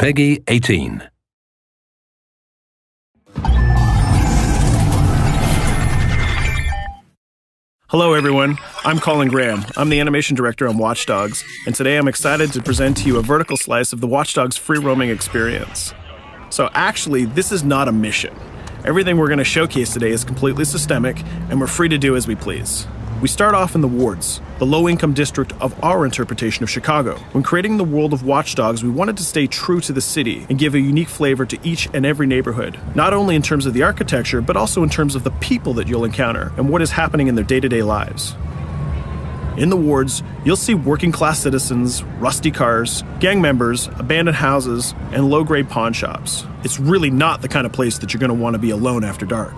Peggy 18. Hello everyone, I'm Colin Graham. I'm the animation director on Watch Dogs, and today I'm excited to present to you a vertical slice of the Watch Dogs free roaming experience. So actually, this is not a mission. Everything we're going to showcase today is completely systemic, and we're free to do as we please. We start off in the wards, the low-income district of our interpretation of Chicago. When creating the world of Watch Dogs, we wanted to stay true to the city and give a unique flavor to each and every neighborhood, not only in terms of the architecture, but also in terms of the people that you'll encounter and what is happening in their day-to-day lives. In the wards, you'll see working-class citizens, rusty cars, gang members, abandoned houses, and low-grade pawn shops. It's really not the kind of place that you're going to want to be alone after dark.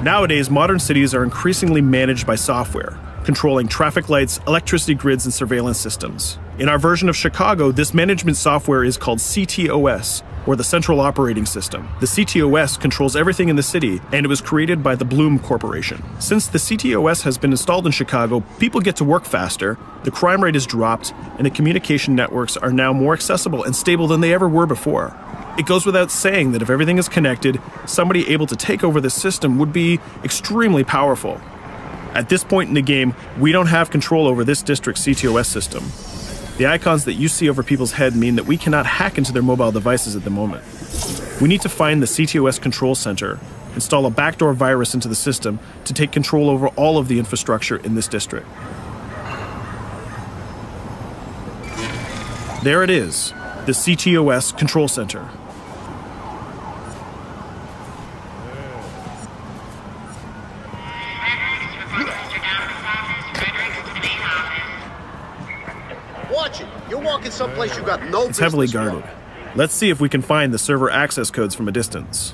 Nowadays, modern cities are increasingly managed by software, controlling traffic lights, electricity grids, and surveillance systems. In our version of Chicago, this management software is called CTOS, or the Central Operating System. The CTOS controls everything in the city, and it was created by the Bloom Corporation. Since the CTOS has been installed in Chicago, people get to work faster, the crime rate has dropped, and the communication networks are now more accessible and stable than they ever were before. It goes without saying that if everything is connected, somebody able to take over the system would be extremely powerful. At this point in the game, we don't have control over this district's CTOS system. The icons that you see over people's head mean that we cannot hack into their mobile devices at the moment. We need to find the CTOS control center, install a backdoor virus into the system to take control over all of the infrastructure in this district. There it is, the CTOS control center. Watch it. You're walking someplace you got no business. It's heavily guarded. Let's see if we can find the server access codes from a distance.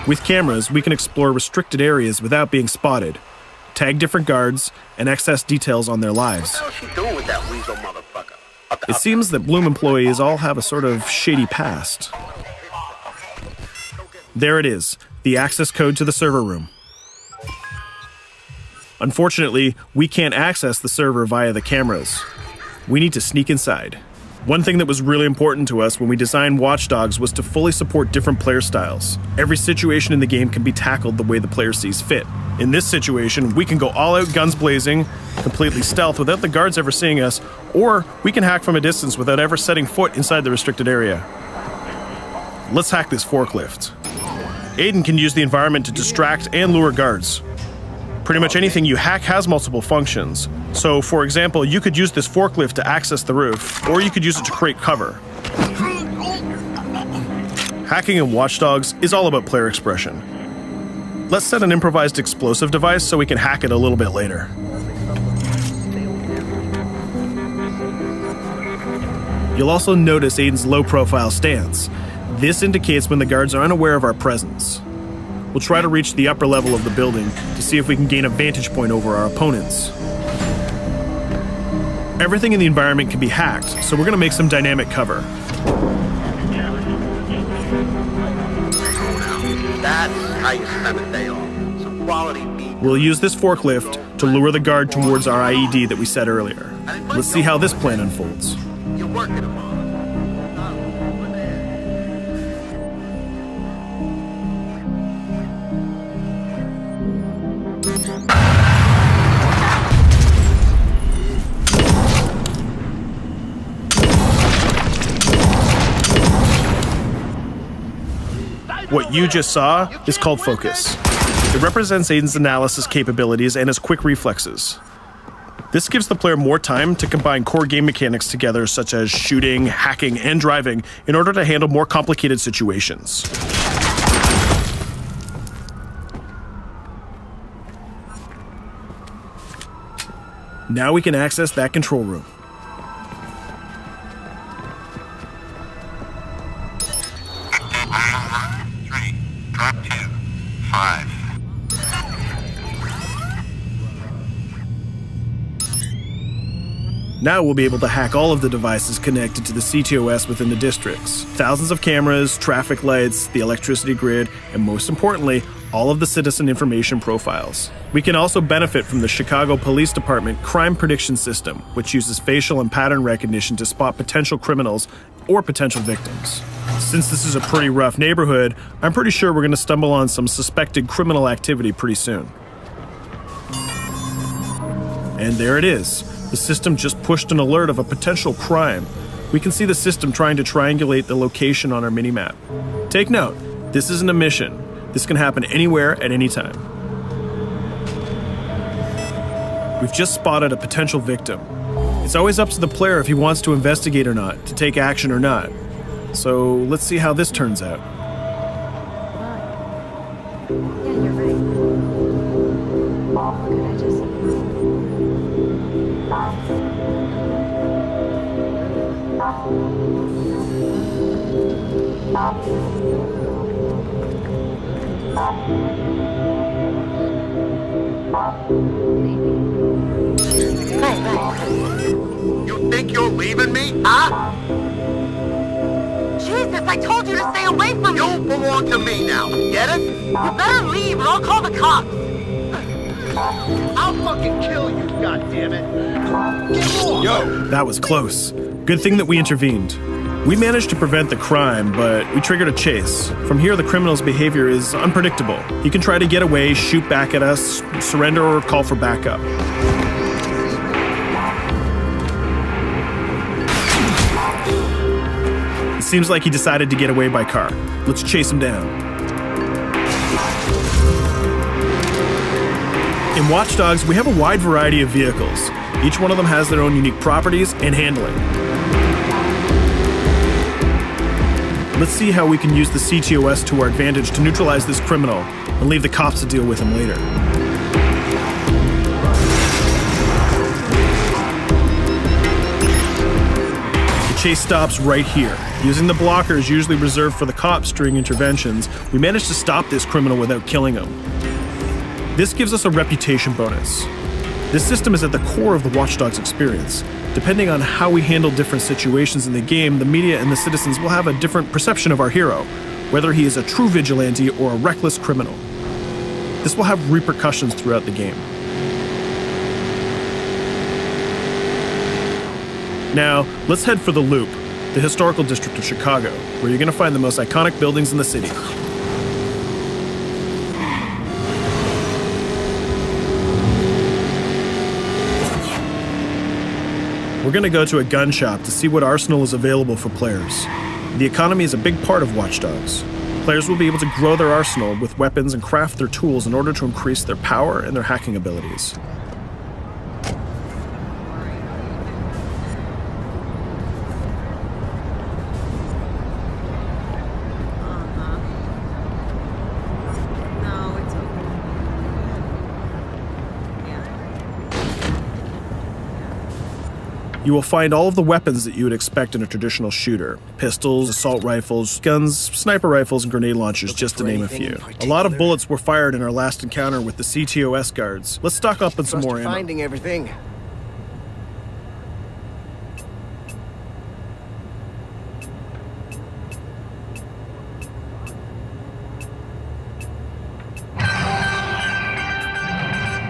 With cameras, we can explore restricted areas without being spotted, tag different guards, and access details on their lives. What the hell is she doing with that weasel motherfucker? It seems that Bloom employees all have a sort of shady past. There it is, the access code to the server room. Unfortunately, we can't access the server via the cameras. We need to sneak inside. One thing that was really important to us when we designed Watch Dogs was to fully support different player styles. Every situation in the game can be tackled the way the player sees fit. In this situation, we can go all out guns blazing, completely stealth without the guards ever seeing us, or we can hack from a distance without ever setting foot inside the restricted area. Let's hack this forklift. Aiden can use the environment to distract and lure guards. Pretty much anything you hack has multiple functions. So, for example, you could use this forklift to access the roof, or you could use it to create cover. Hacking in Watch Dogs is all about player expression. Let's set an improvised explosive device so we can hack it a little bit later. You'll also notice Aiden's low-profile stance. This indicates when the guards are unaware of our presence. We'll try to reach the upper level of the building to see if we can gain a vantage point over our opponents. Everything in the environment can be hacked, so we're going to make some dynamic cover. That's how you spend a day off. Some quality beat. We'll use this forklift to lure the guard towards our IED that we set earlier. Let's see how this plan unfolds. You're working them on. What you just saw is called focus. It represents Aiden's analysis capabilities and his quick reflexes. This gives the player more time to combine core game mechanics together, such as shooting, hacking, and driving, in order to handle more complicated situations. Now we can access that control room. Drop 2, 5. Now we'll be able to hack all of the devices connected to the CTOS within the districts. Thousands of cameras, traffic lights, the electricity grid, and most importantly, all of the citizen information profiles. We can also benefit from the Chicago Police Department Crime Prediction System, which uses facial and pattern recognition to spot potential criminals or potential victims. Since this is a pretty rough neighborhood, I'm pretty sure we're going to stumble on some suspected criminal activity pretty soon. And there it is. The system just pushed an alert of a potential crime. We can see the system trying to triangulate the location on our minimap. Take note, this isn't a mission. This can happen anywhere at any time. We've just spotted a potential victim. It's always up to the player if he wants to investigate or not, to take action or not. So let's see how this turns out. Yeah, you're right. Could I just... You think you're leaving me? Huh? Jesus, I told you to stay away from me! You belong to me now. Get it? You better leave or I'll call the cops! I'll fucking kill you, goddammit! Get off! Yo! That was close. Good thing that we intervened. We managed to prevent the crime, but we triggered a chase. From here, the criminal's behavior is unpredictable. He can try to get away, shoot back at us, surrender, or call for backup. It seems like he decided to get away by car. Let's chase him down. In Watch Dogs, we have a wide variety of vehicles. Each one of them has their own unique properties and handling. Let's see how we can use the CTOS to our advantage to neutralize this criminal and leave the cops to deal with him later. The chase stops right here. Using the blockers usually reserved for the cops during interventions, we managed to stop this criminal without killing him. This gives us a reputation bonus. This system is at the core of the Watch Dogs experience. Depending on how we handle different situations in the game, the media and the citizens will have a different perception of our hero, whether he is a true vigilante or a reckless criminal. This will have repercussions throughout the game. Now, let's head for the Loop, the historical district of Chicago, where you're going to find the most iconic buildings in the city. We're going to go to a gun shop to see what arsenal is available for players. The economy is a big part of Watch Dogs. Players will be able to grow their arsenal with weapons and craft their tools in order to increase their power and their hacking abilities. You will find all of the weapons that you would expect in a traditional shooter. Pistols, assault rifles, guns, sniper rifles, and grenade launchers, just to name a few. A lot of bullets were fired in our last encounter with the CTOS guards. Let's stock up on some more ammo. Finding everything.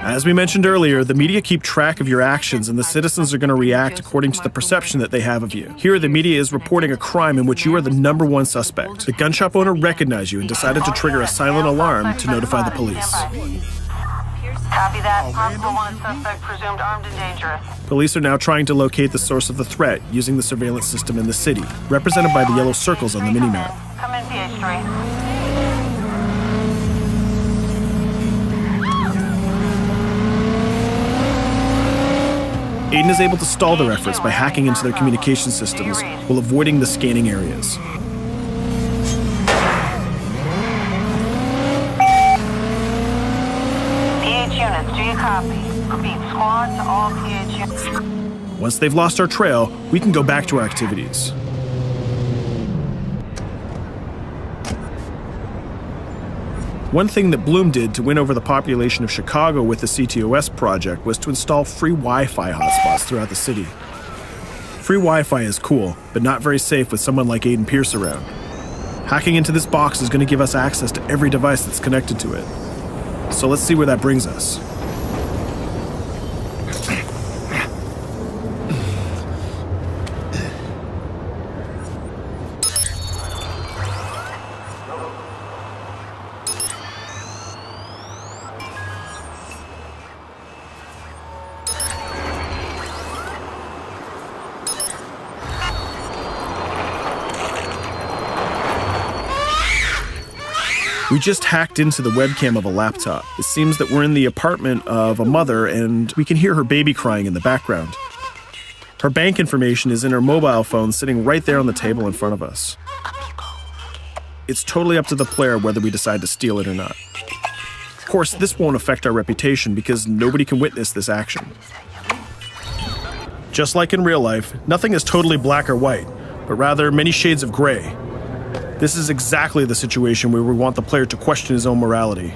As we mentioned earlier, the media keep track of your actions and the citizens are going to react according to the perception that they have of you. Here, the media is reporting a crime in which you are the #1 suspect. The gun shop owner recognized you and decided to trigger a silent alarm to notify the police. Copy that. Possible wanted suspect presumed armed and dangerous. Police are now trying to locate the source of the threat using the surveillance system in the city, represented by the yellow circles on the minimap. Come in, PH3. Aiden is able to stall their efforts by hacking into their communication systems while avoiding the scanning areas. PH units, do you copy? Repeat, squad to all PH units. Once they've lost our trail, we can go back to our activities. One thing that Bloom did to win over the population of Chicago with the CTOS project was to install free Wi-Fi hotspots throughout the city. Free Wi-Fi is cool, but not very safe with someone like Aiden Pierce around. Hacking into this box is going to give us access to every device that's connected to it. So let's see where that brings us. We just hacked into the webcam of a laptop. It seems that we're in the apartment of a mother and we can hear her baby crying in the background. Her bank information is in her mobile phone sitting right there on the table in front of us. It's totally up to the player whether we decide to steal it or not. Of course, this won't affect our reputation because nobody can witness this action. Just like in real life, nothing is totally black or white, but rather many shades of gray. This is exactly the situation where we want the player to question his own morality.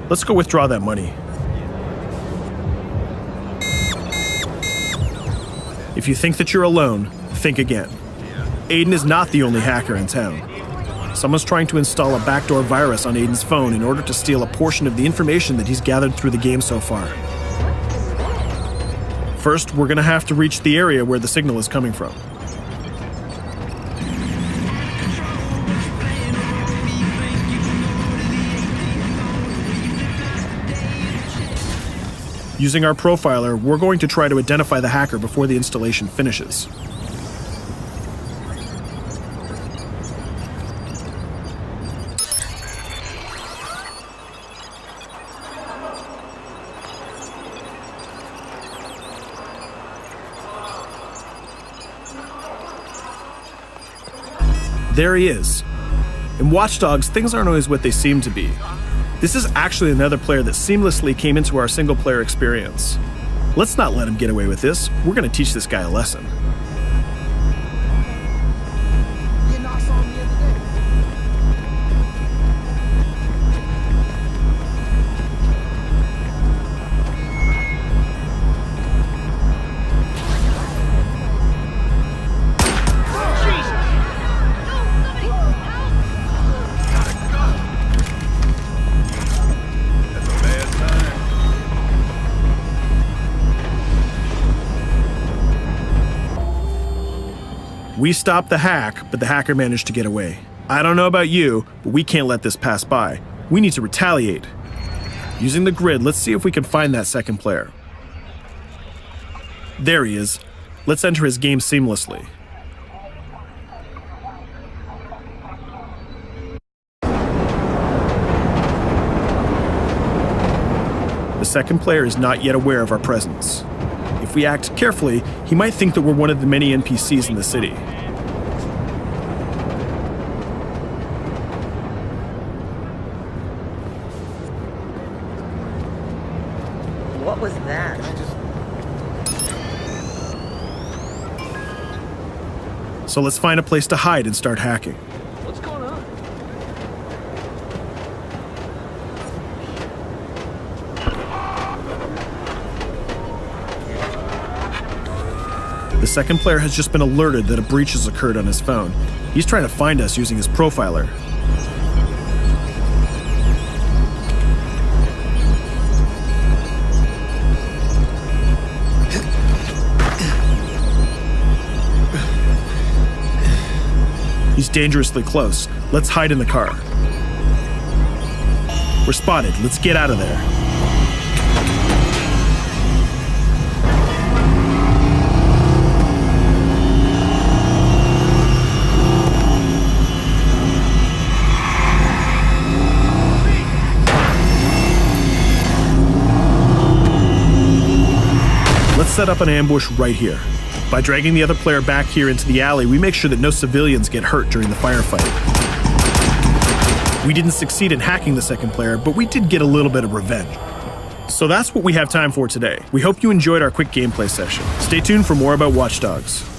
Let's go withdraw that money. If you think that you're alone, think again. Aiden is not the only hacker in town. Someone's trying to install a backdoor virus on Aiden's phone in order to steal a portion of the information that he's gathered through the game so far. First, we're gonna have to reach the area where the signal is coming from. Using our profiler, we're going to try to identify the hacker before the installation finishes. There he is. In Watch Dogs, things aren't always what they seem to be. This is actually another player that seamlessly came into our single-player experience. Let's not let him get away with this. We're going to teach this guy a lesson. We stopped the hack, but the hacker managed to get away. I don't know about you, but we can't let this pass by. We need to retaliate. Using the grid, let's see if we can find that second player. There he is. Let's enter his game seamlessly. The second player is not yet aware of our presence. If we act carefully, he might think that we're one of the many NPCs in the city. What was that? So let's find a place to hide and start hacking. What's going on? The second player has just been alerted that a breach has occurred on his phone. He's trying to find us using his profiler. He's dangerously close. Let's hide in the car. We're spotted. Let's get out of there. Let's set up an ambush right here. By dragging the other player back here into the alley, we make sure that no civilians get hurt during the firefight. We didn't succeed in hacking the second player, but we did get a little bit of revenge. So that's what we have time for today. We hope you enjoyed our quick gameplay session. Stay tuned for more about Watch Dogs.